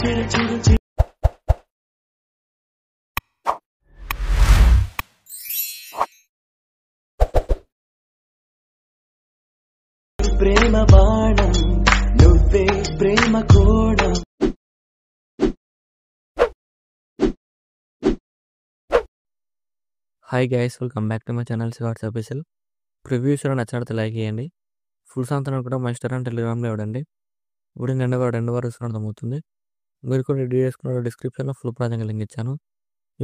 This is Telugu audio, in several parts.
చిరు చిరు చిరు ప్రేమ బాణం నువ్వే ప్రేమ కోణం. Hi guys, welcome back to my channel Shiv arts official. Previews నచ్చినట్టు లైక్ చేయండి. ఫుల్ సాంగ్ కూడా మా ఇన్స్టాగ్రామ్ టెలిగ్రామ్లో ఇవ్వండి. ఇప్పుడు రెండు వారు అర్థమవుతుంది. మీరు కూడా రెడీ చేసుకున్న డిస్క్రిప్షన్లో ఫుల్ ప్రాజెక్ట్ లింక్ ఇచ్చాను.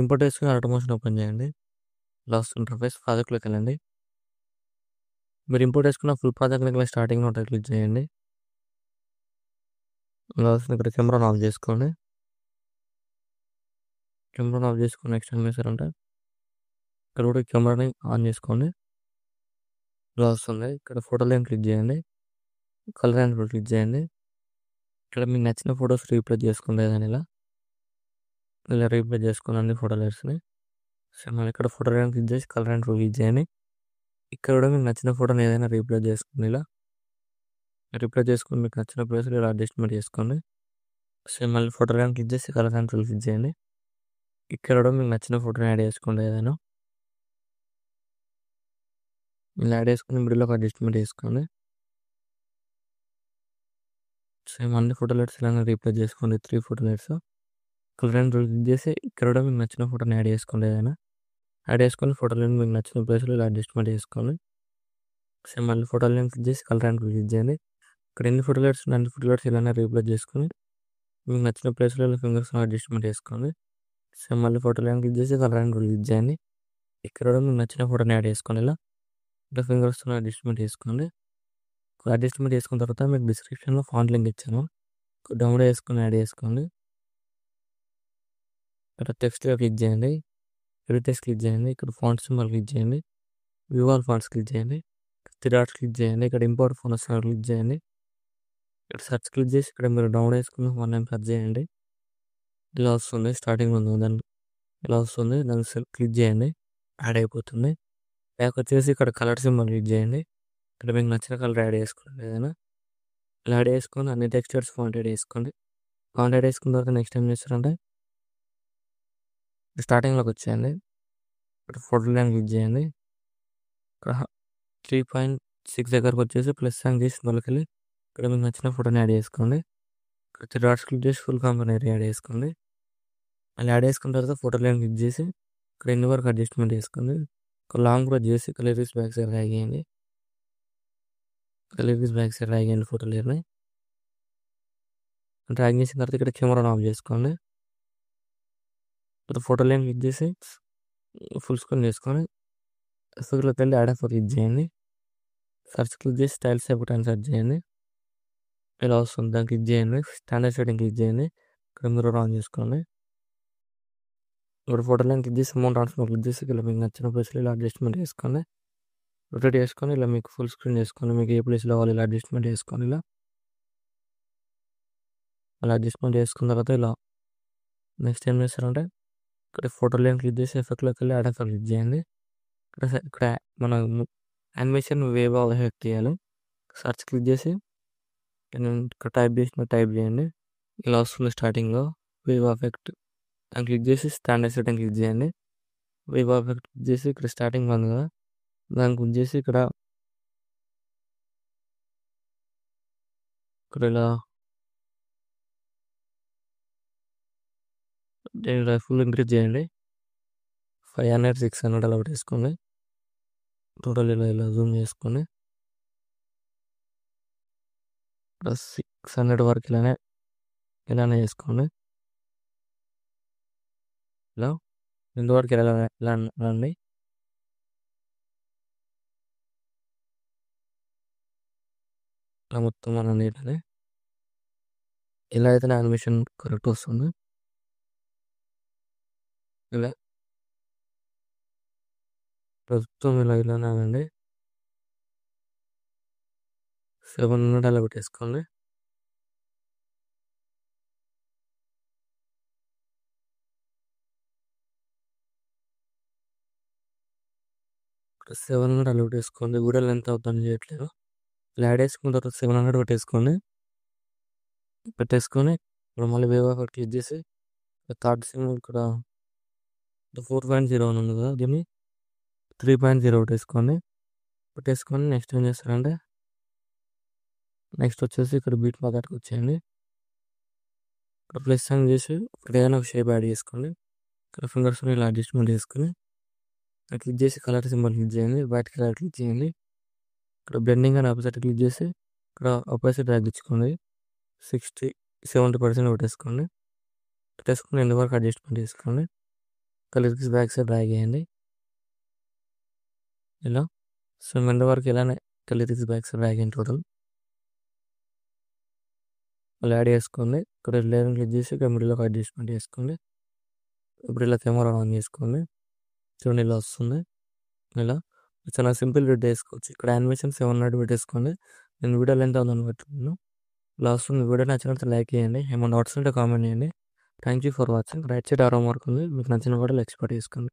ఇంపోర్ట్ చేసుకుని ఆటోమోషన్ ఓపెన్ చేయండి. లాస్ట్ ఇంటర్ఫేస్ ప్రాజెక్ట్లోకి వెళ్ళండి. మీరు ఇంపోర్ట్ చేసుకున్న ఫుల్ ప్రాజెక్ట్ లింక్ స్టార్టింగ్లో ఉంటుంది, క్లిక్ చేయండి. లాస్ట్ ఇక్కడ కెమెరా ఆఫ్ చేసుకోండి. కెమెరా ఆఫ్ చేసుకుని నెక్స్ట్ ఏం చేశారంటే ఇక్కడ కూడా కెమెరాని ఆన్ చేసుకోండి. ఇలా వస్తుంది. ఇక్కడ ఫోటో లైన్ క్లిక్ చేయండి. కలర్ అండ్ క్లిక్ చేయండి. ఇక్కడ మీకు నచ్చిన ఫొటోస్ రీప్లేస్ చేసుకోండి. ఏదైనా ఇలా రీప్లేస్ చేసుకుని అన్ని ఫోటో లైట్స్ని. సో మళ్ళీ ఇక్కడ ఫోటో లైన్ క్లిక్ చేసి కలర్ అండ్ క్లిక్ చేయండి. ఇక్కడ కూడా మీకు నచ్చిన ఫోటోని ఏదైనా రీప్లేస్ చేసుకోండి. ఇలా రీప్లేస్ చేసుకుని మీకు నచ్చిన ప్లేస్లో ఇలా అడ్జస్ట్మెంట్ చేసుకోండి. సో మళ్ళీ ఫోటో లైన్ క్లిక్ చేసి కలర్ అండ్ క్లిక్ చేయండి. ఇక్కడ కూడా మీకు నచ్చిన ఫోటోని యాడ్ చేసుకోండి. ఏదైనా ఇలా యాడ్ చేసుకుని మిడిల్లో ఒక అడ్జస్ట్మెంట్ చేసుకోండి. సేమ్ అన్ని ఫోటో లైట్స్ ఇలా రీప్లేస్ చేసుకోండి. 3 photo lights colour and click చేసి ఇక్కడ కూడా మీకు నచ్చిన ఫోటోని యాడ్ చేసుకోండి. ఏదైనా యాడ్ చేసుకొని ఫోటో లైన్ మీకు నచ్చిన ప్లేస్లో ఇలా అడ్జస్ట్మెంట్ చేసుకోండి. సేమ్ మళ్ళీ ఫోటో లైన్ క్లిక్ చేసి కలర్ అండ్ క్లిక్ చేయండి. ఇక్కడ ఎన్ని ఫోటో లైట్స్ అన్ని ఫోటో లైట్స్ ఇలానే రీప్లేస్ చేసుకొని మీకు నచ్చిన ప్లేస్లో ఇలా ఫింగర్స్ అడ్జస్ట్మెంట్ చేసుకోండి. సేమ్ మళ్ళీ ఫోటో లైన్ క్లిక్ చేసి కలర్ అండ్ క్లిక్ చేయండి. ఇక్కడ కూడా మీకు నచ్చిన ఫోటోని యాడ్ చేసుకోండి. ఇలా ఫింగర్స్ అడ్జస్ట్మెంట్ చేసుకోండి. అడ్జస్ట్మెంట్ చేసుకున్న తర్వాత మీకు డిస్క్రిప్షన్లో ఫాంట్ లింక్ ఇచ్చాను, డౌన్లోడ్ చేసుకొని యాడ్ చేసుకోండి. ఇక్కడ టెక్స్ట్లో క్లిక్ చేయండి. ఎడిట్ టెక్స్ట్ క్లిక్ చేయండి. ఇక్కడ ఫాంట్ సింబల్ క్లిక్ చేయండి. వ్యూ ఆల్ ఫాంట్స్ క్లిక్ చేయండి. 3 డాట్స్ క్లిక్ చేయండి. ఇక్కడ ఇంపోర్ట్ ఫోన్ వస్తుంది, క్లిక్ చేయండి. ఇక్కడ సెర్చ్ క్లిక్ చేసి ఇక్కడ మీరు డౌన్లోడ్ చేసుకుని ఫోన్ నేమ్ సెర్చ్ చేయండి. ఇలా వస్తుంది. స్టార్టింగ్ ఉంది దాన్ని ఇలా వస్తుంది. దాన్ని క్లిక్ చేయండి. యాడ్ అయిపోతుంది. బ్యాక్ వచ్చేసి ఇక్కడ కలర్ సింబల్ క్లిక్ చేయండి. ఇక్కడ మీకు నచ్చిన కలర్ యాడ్ చేసుకోండి. ఏదైనా ఇలా యాడ్ చేసుకొని అన్ని టెక్స్చర్స్ ఫాంట్ యాడ్ చేసుకోండి. ఫాంట్ యాడ్ చేసుకున్న తర్వాత నెక్స్ట్ ఏం చేస్తారంటే స్టార్టింగ్లోకి వచ్చేయండి. ఇక్కడ ఫోటో లైన్ క్లిక్ చేయండి. ఇక్కడ 3.6 దగ్గరకు వచ్చేసి ప్లస్ సైన్ చేసి వెళ్ళి ఇక్కడ మీకు నచ్చిన ఫోటోని యాడ్ చేసుకోండి. ఇక్కడ 3 డాట్స్ క్లిక్ చేసి ఫుల్ కంపెనీ యాడ్ చేసుకోండి. అలా యాడ్ చేసుకున్న తర్వాత ఫోటో లైన్ క్లిక్ చేసి ఇక్కడ ఎన్ని వరకు అడ్జస్ట్మెంట్ చేసుకోండి. ఒక లాంగ్ కూడా చేసి కలరీస్ బ్యాక్ సైడ్ డ్రాగ్ చేయండి. కలరీస్ బ్యాక్ సైడ్ డ్రాగ్ చేయండి. ఫోటో లేయర్ని డ్రాగ్ చేసిన తర్వాత ఇక్కడ కెమెరాను ఆఫ్ చేసుకోండి. ఇక్కడ ఫోటో లైన్ క్లిక్ చేసి ఫుల్ స్క్రీన్ చేసుకొని ఎఫెక్ట్లోకి వెళ్ళి యాడ్ ఎఫెక్ట్ క్లిక్ చేయండి. సర్చ్ క్లిక్ చేసి స్టైల్స్ ఎఫెక్ట్ సెర్చ్ చేయండి. ఇలా వస్తుంది. దాన్ని క్లిక్ చేయండి. స్టాండర్డ్ సెట్టింగ్ క్లిక్ చేయండి. ఇక్కడ మిర్రర్ ఆన్ చేసుకోండి. ఇక్కడ ఫోటో లైన్ క్లిక్ చేసి అమౌంట్ ఆన్స్లో క్లిక్ చేసి ఇలా మీకు నచ్చిన ప్లేస్లో ఇలా అడ్జస్ట్మెంట్ చేసుకోండి. రొటేట్ చేసుకొని ఇలా మీకు ఫుల్ స్క్రీన్ చేసుకోండి. మీకు ఏ ప్లేస్లో కావాలి ఇలా అడ్జస్ట్మెంట్ చేసుకోండి. ఇలా అలా అడ్జస్ట్మెంట్ చేసుకున్న తర్వాత ఇలా నెక్స్ట్ ఏం చేస్తారంటే ఇక్కడ ఫోటో లైన్ క్లిక్ చేసి ఎఫెక్ట్లోకి వెళ్ళి యాడ్ ఎఫెక్ట్ క్లిక్ చేయండి. ఇక్కడ మన యానిమేషన్ వేవ్ ఆఫ్ ఎఫెక్ట్ చేయాలి. సర్చ్ క్లిక్ చేసి ఇక్కడ టైప్ చేయండి. ఇలా వస్తుంది. స్టార్టింగ్లో వేవ్ ఆఫ్ ఎఫెక్ట్ అని క్లిక్ చేసి స్టాండర్డ్ సెట్టింగ్ క్లిక్ చేయండి. వేవ్ ఆఫ్ ఎఫెక్ట్ క్లిక్ చేసి ఇక్కడ స్టార్టింగ్ ఉంది కదా దాన్ని క్లిక్ చేసి ఇక్కడ ఇలా ఫుల్ ఇంక్రీజ్ చేయండి. 500 600 అలా వేసుకోండి. టోటల్ ఇలా జూమ్ చేసుకొని 600 వరకు ఇలానే చేసుకోండి. ఇలా ఇంతవరకు ఇలా రండి. ఇలా మొత్తం మన నీట్ని ఇలా అయితే యానిమేషన్ కరెక్ట్ వస్తుంది. ఇలా ప్రస్తుతం ఇలానే అండి. 700 అలా పెట్టేసుకోండి. ఇక్కడ 700 అలా పెట్టేసుకోండి. వీడియో లెంత్ అవుతుంది చేయట్లేదు. ఇలా యాడ్ చేసుకున్న తర్వాత 700 పెట్టేసుకొని ఇప్పుడు మళ్ళీ వేవ్ ఎఫెక్ట్ క్లిక్ చేసి థర్డ్ సింబల్ ఇక్కడ 4.0 అని ఉంది కదా, దీన్ని 3.0 పెట్టేసుకోండి. నెక్స్ట్ ఏం చేస్తారంటే నెక్స్ట్ వచ్చేసి ఇక్కడ బీట్ మార్కెట్కి వచ్చేయండి. ఇక్కడ ప్లస్ సైన్ చేసి ఇక్కడ ఏదైనా ఒక షేప్ యాడ్ చేసుకోండి. ఇక్కడ ఫింగర్స్ ఇలా అడ్జస్ట్మెంట్ చేసుకుని క్లిక్ చేసి కలర్ సింబల్ క్లిక్ చేయండి. వైట్ కలర్ క్లిక్ చేయండి. ఇక్కడ బ్లెండింగ్ అని ఆపోజిట్ క్లిక్ చేసి ఇక్కడ ఆపోజిట్ తగ్గించుకోండి. 60-70% పెట్టేసుకోండి. పెట్టేసుకుని ఎండ్ వరకు అడ్జస్ట్మెంట్ చేసుకోండి. కలర్కి బ్యాక్ సైడ్ డ్రాగ్ చేయండి ఇలా. సో ఎండ్ వరకు ఇలానే కలర్కి బ్యాక్ సైడ్ డ్రాగ్ చేయండి టోటల్. మళ్ళీ యాడ్ చేసుకోండి. ఇక్కడ లేయర్ క్లిక్ చేసి ఇక్కడ మిడిల్లోకి అడ్జస్ట్మెంట్ చేసుకోండి. ఇప్పుడు ఇలా కెమెరా ఆన్ చేసుకోండి. చూడండి ఇలా వస్తుంది. ఇలా చాలా సింపుల్ వీడియో వేసుకోవచ్చు. ఇక్కడ యానిమేషన్ 700 పెట్టేసుకోండి. నేను వీడియో లెంత్ ఉందని పెట్టుకున్నాను. ఇలా వస్తుంది. వీడియో నచ్చినట్టు లైక్ చేయండి. ఏమైనా డౌట్స్ ఉంటే కామెంట్ చేయండి. Thank you for watching. Right side ఆరో మార్క్ ఉంది, మీకు నచ్చిన కూడా ఎక్స్పోర్ట్ చేసుకోండి.